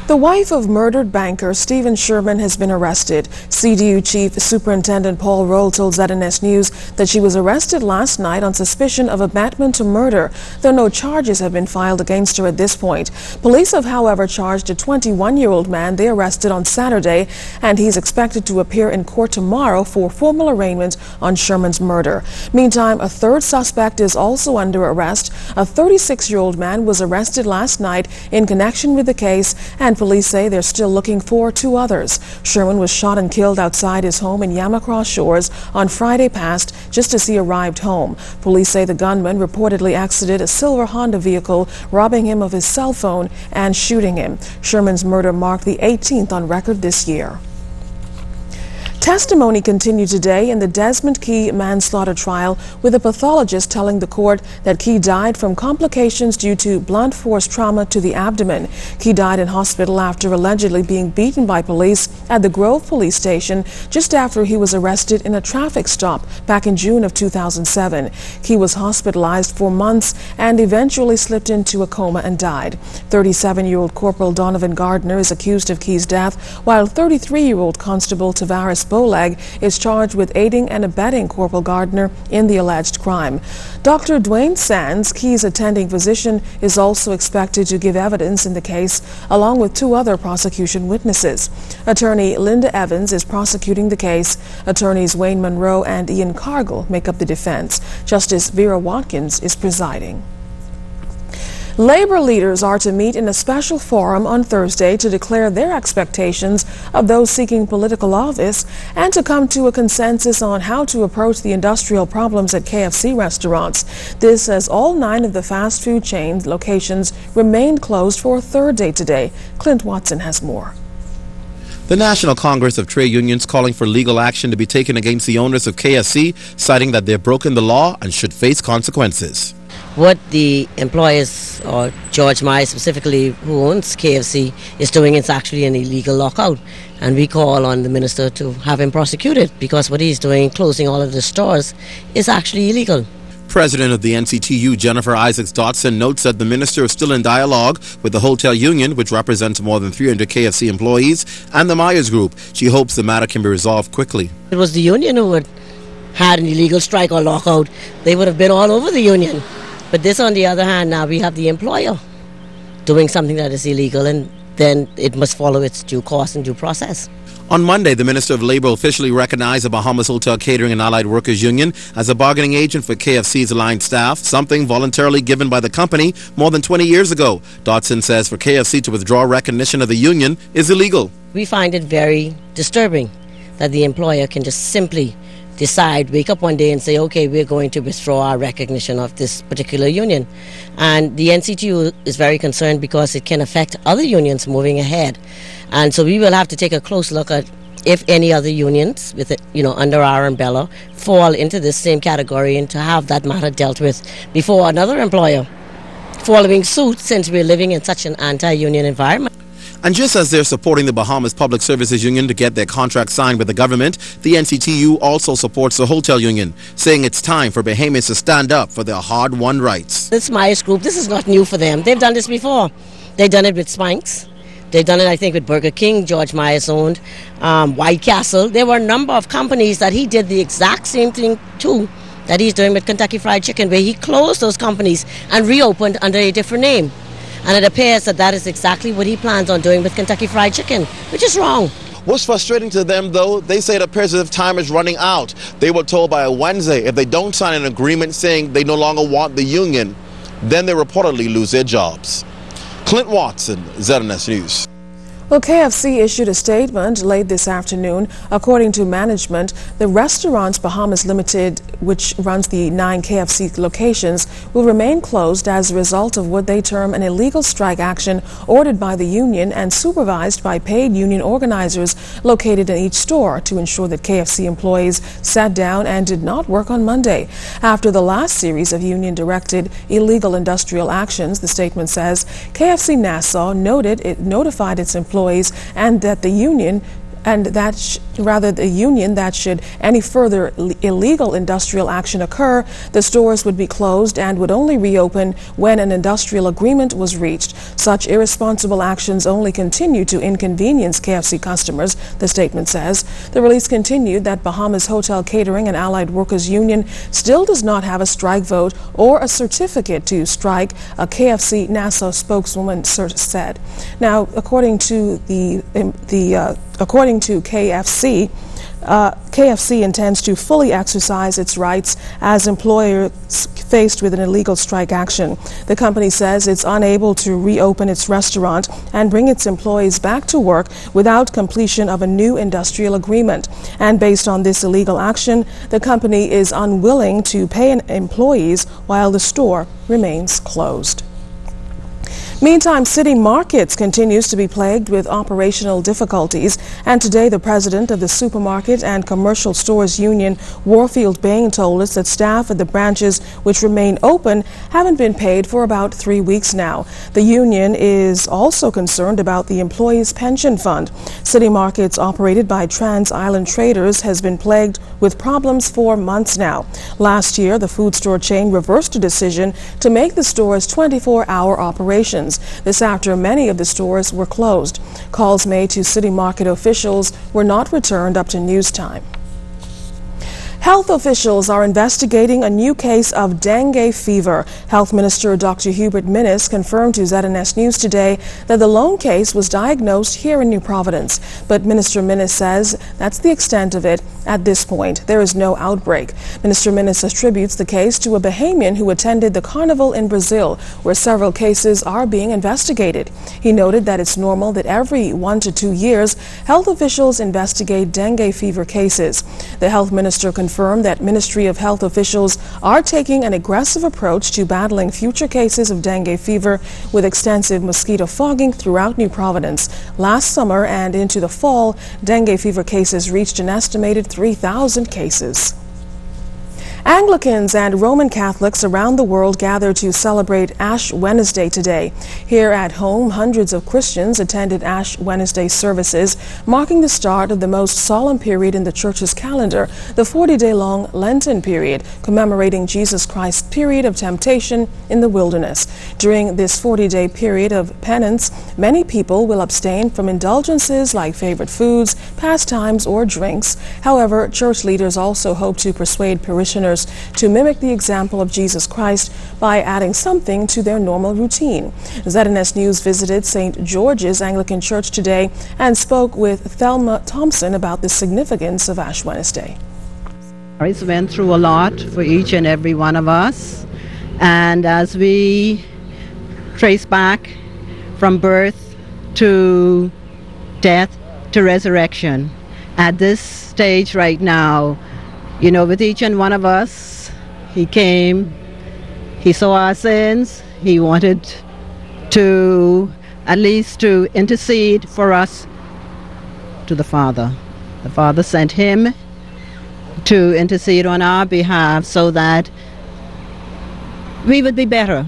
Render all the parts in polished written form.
The wife of murdered banker Stephen Sherman has been arrested. CDU Chief Superintendent Paul Roll told ZNS News that she was arrested last night on suspicion of abetment to murder, though no charges have been filed against her at this point. Police have, however, charged a 21-year-old man they arrested on Saturday, and he's expected to appear in court tomorrow for formal arraignment on Sherman's murder. Meantime, a third suspect is also under arrest. A 36-year-old man was arrested last night in connection with the case, and police say they're still looking for two others. Sherman was shot and killed outside his home in Yamacross Shores on Friday past, just as he arrived home. Police say the gunman reportedly exited a silver Honda vehicle, robbing him of his cell phone and shooting him. Sherman's murder marked the 18th on record this year. Testimony continued today in the Desmond Key manslaughter trial, with a pathologist telling the court that Key died from complications due to blunt force trauma to the abdomen. Key died in hospital after allegedly being beaten by police at the Grove police station just after he was arrested in a traffic stop back in June of 2007. Key was hospitalized for months and eventually slipped into a coma and died. 37-year-old Corporal Donovan Gardner is accused of Key's death, while 33-year-old Constable Tavares Bolag is charged with aiding and abetting Corporal Gardner in the alleged crime. Dr. Dwayne Sands, Key's attending physician, is also expected to give evidence in the case, along with two other prosecution witnesses. Attorney Linda Evans is prosecuting the case. Attorneys Wayne Monroe and Ian Cargill make up the defense. Justice Vera Watkins is presiding. Labor leaders are to meet in a special forum on Thursday to declare their expectations of those seeking political office and to come to a consensus on how to approach the industrial problems at KFC restaurants. This as all 9 of the fast food chain locations remained closed for a third day today. Clint Watson has more. The National Congress of Trade Unions calling for legal action to be taken against the owners of KFC, citing that they've broken the law and should face consequences. What the employers, or George Myers specifically, who owns KFC, is doing is actually an illegal lockout. And we call on the minister to have him prosecuted, because what he's doing, closing all of the stores, is actually illegal. President of the NCTU, Jennifer Isaacs Dotson, notes that the minister is still in dialogue with the hotel union, which represents more than 300 KFC employees, and the Myers Group. She hopes the matter can be resolved quickly. It was the union who had an illegal strike or lockout. They would have been all over the union. But this, on the other hand, now we have the employer doing something that is illegal, and then it must follow its due course and due process. On Monday, the Minister of Labor officially recognized the Bahamas Hotel Catering and Allied Workers Union as a bargaining agent for KFC's aligned staff, something voluntarily given by the company more than 20 years ago. Dotson says for KFC to withdraw recognition of the union is illegal. We find it very disturbing that the employer can just simply decide, wake up one day and say, okay, we're going to withdraw our recognition of this particular union. And the NCTU is very concerned because it can affect other unions moving ahead. And so we will have to take a close look at if any other unions with it, under our umbrella fall into this same category, and to have that matter dealt with before another employer following suit, since we're living in such an anti-union environment. And just as they're supporting the Bahamas Public Services Union to get their contract signed with the government, the NCTU also supports the hotel union, saying it's time for Bahamians to stand up for their hard-won rights. This Myers Group, this is not new for them. They've done this before. They've done it with Spanx. They've done it, I think, with Burger King, George Myers owned, White Castle. There were a number of companies that he did the exact same thing to that he's doing with Kentucky Fried Chicken, where he closed those companies and reopened under a different name. And it appears that that is exactly what he plans on doing with Kentucky Fried Chicken, which is wrong. What's frustrating to them, though, they say it appears as if time is running out. They were told by a Wednesday if they don't sign an agreement saying they no longer want the union, then they reportedly lose their jobs. Clint Watson, ZNS News. Well, KFC issued a statement late this afternoon. According to management, the restaurants Bahamas Limited, which runs the 9 KFC locations, will remain closed as a result of what they term an illegal strike action ordered by the union and supervised by paid union organizers located in each store to ensure that KFC employees sat down and did not work on Monday. After the last series of union-directed illegal industrial actions, the statement says, KFC Nassau notified its employees and that the union and rather the union that should any further illegal industrial action occur, the stores would be closed and would only reopen when an industrial agreement was reached. Such irresponsible actions only continue to inconvenience KFC customers, the statement says. The release continued that Bahamas Hotel Catering and Allied Workers Union still does not have a strike vote or a certificate to strike, a KFC Nassau spokeswoman said. Now, according to KFC, KFC intends to fully exercise its rights as employers faced with an illegal strike action. The company says it's unable to reopen its restaurant and bring its employees back to work without completion of a new industrial agreement. And based on this illegal action, the company is unwilling to pay employees while the store remains closed. Meantime, City Markets continues to be plagued with operational difficulties, and today the president of the Supermarket and Commercial Stores Union, Warfield Bain, told us that staff at the branches which remain open haven't been paid for about 3 weeks now. The union is also concerned about the employees' pension fund. City Markets, operated by Trans Island Traders, has been plagued with problems for months now. Last year, the food store chain reversed a decision to make the stores 24-hour operations. This after many of the stores were closed. Calls made to City Market officials were not returned up to news time. Health officials are investigating a new case of dengue fever. Health Minister Dr. Hubert Minnis confirmed to ZNS News today that the lone case was diagnosed here in New Providence. But Minister Minnis says that's the extent of it at this point. There is no outbreak. Minister Minnis attributes the case to a Bahamian who attended the carnival in Brazil, where several cases are being investigated. He noted that it's normal that every 1 to 2 years, health officials investigate dengue fever cases. The health minister confirmed that Ministry of Health officials are taking an aggressive approach to battling future cases of dengue fever with extensive mosquito fogging throughout New Providence. Last summer and into the fall, dengue fever cases reached an estimated 3,000 cases. Anglicans and Roman Catholics around the world gather to celebrate Ash Wednesday today. Here at home, hundreds of Christians attended Ash Wednesday services, marking the start of the most solemn period in the church's calendar, the 40-day-long Lenten period, commemorating Jesus Christ's period of temptation in the wilderness. During this 40-day period of penance, many people will abstain from indulgences like favorite foods, pastimes, or drinks. However, church leaders also hope to persuade parishioners to mimic the example of Jesus Christ by adding something to their normal routine. ZNS News visited St. George's Anglican Church today and spoke with Thelma Thompson about the significance of Ash Wednesday. It's went through a lot for each and every one of us, and as we trace back from birth to death to resurrection, at this stage right now, you know, with each and one of us, he came, he saw our sins, he wanted to at least to intercede for us to the Father. The Father sent him to intercede on our behalf so that we would be better.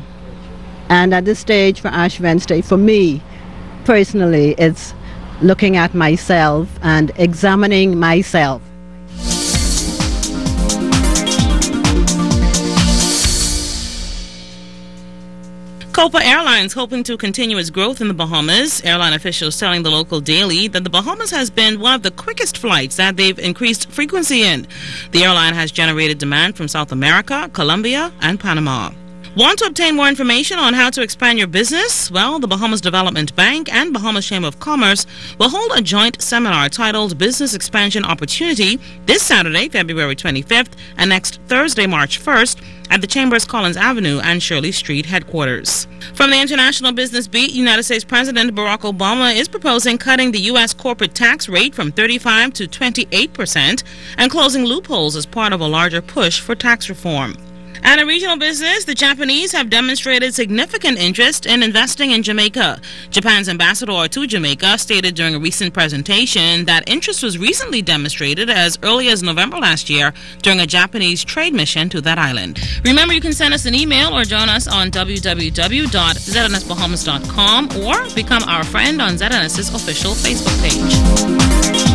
And at this stage for Ash Wednesday, for me personally, it's looking at myself and examining myself. Copa Airlines hoping to continue its growth in the Bahamas. Airline officials telling the local Daily that the Bahamas has been one of the quickest flights that they've increased frequency in. The airline has generated demand from South America, Colombia, and Panama. Want to obtain more information on how to expand your business? Well, the Bahamas Development Bank and Bahamas Chamber of Commerce will hold a joint seminar titled Business Expansion Opportunity this Saturday, February 25th, and next Thursday, March 1st, at the Chamber's Collins Avenue and Shirley Street headquarters. From the International Business Beat, United States President Barack Obama is proposing cutting the U.S. corporate tax rate from 35% to 28% and closing loopholes as part of a larger push for tax reform. And in regional business, the Japanese have demonstrated significant interest in investing in Jamaica. Japan's ambassador to Jamaica stated during a recent presentation that interest was recently demonstrated as early as November last year during a Japanese trade mission to that island. Remember, you can send us an email or join us on www.znsbahamas.com or become our friend on ZNS's official Facebook page.